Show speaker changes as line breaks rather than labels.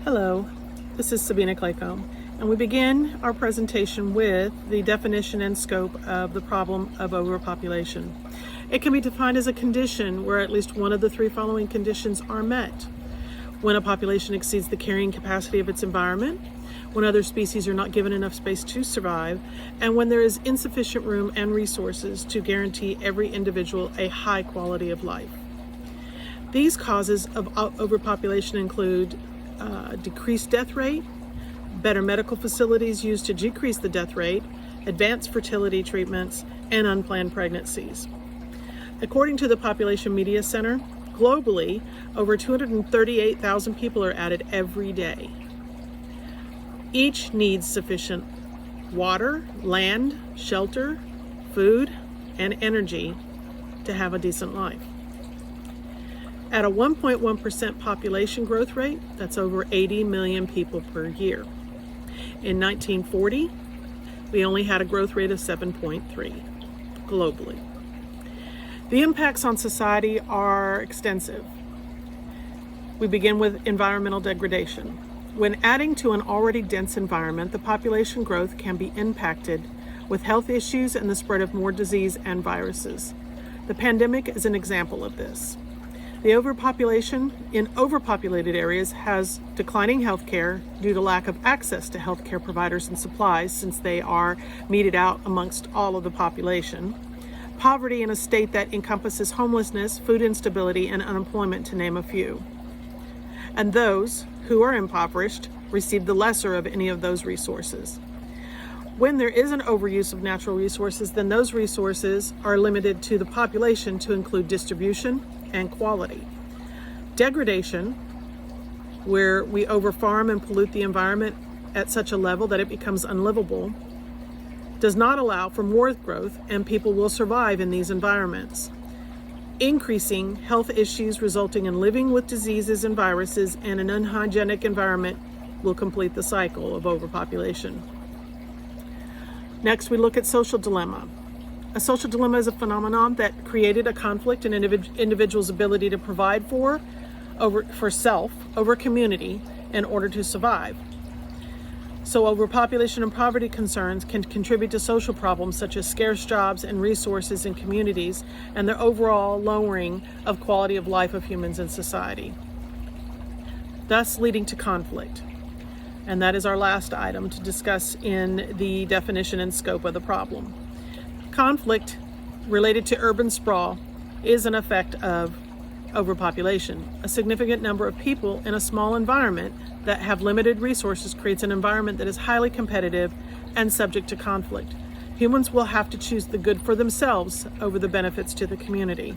Hello, this is Sabina Claycomb, and we begin our presentation with the definition and scope of the problem of overpopulation. It can be defined as a condition where at least one of the three following conditions are met: when a population exceeds the carrying capacity of its environment, when other species are not given enough space to survive, and when there is insufficient room and resources to guarantee every individual a high quality of life. These causes of overpopulation include decreased death rate, better medical facilities used to decrease the death rate, advanced fertility treatments, and unplanned pregnancies. According to the Population Media Center, globally, over 238,000 people are added every day. Each needs sufficient water, land, shelter, food, and energy to have a decent life. At a 1.1% population growth rate, that's over 80 million people per year. In 1940, we only had a growth rate of 7.3 globally. The impacts on society are extensive. We begin with environmental degradation. When adding to an already dense environment, the population growth can be impacted with health issues and the spread of more disease and viruses. The pandemic is an example of this. The overpopulation in overpopulated areas has declining health care due to lack of access to health care providers and supplies, since they are meted out amongst all of the population. Poverty in a state that encompasses homelessness, food instability, and unemployment, to name a few. And those who are impoverished receive the lesser of any of those resources. When there is an overuse of natural resources, then those resources are limited to the population to include distribution and quality. Degradation, where we overfarm and pollute the environment at such a level that it becomes unlivable, does not allow for more growth, and people will survive in these environments. Increasing health issues resulting in living with diseases and viruses and an unhygienic environment will complete the cycle of overpopulation. Next, we look at social dilemma. A social dilemma is a phenomenon that created a conflict in an individual's ability to provide for self over community in order to survive. So overpopulation and poverty concerns can contribute to social problems such as scarce jobs and resources in communities, and the overall lowering of quality of life of humans in society, thus leading to conflict. And that is our last item to discuss in the definition and scope of the problem. Conflict related to urban sprawl is an effect of overpopulation. A significant number of people in a small environment that have limited resources creates an environment that is highly competitive and subject to conflict. Humans will have to choose the good for themselves over the benefits to the community.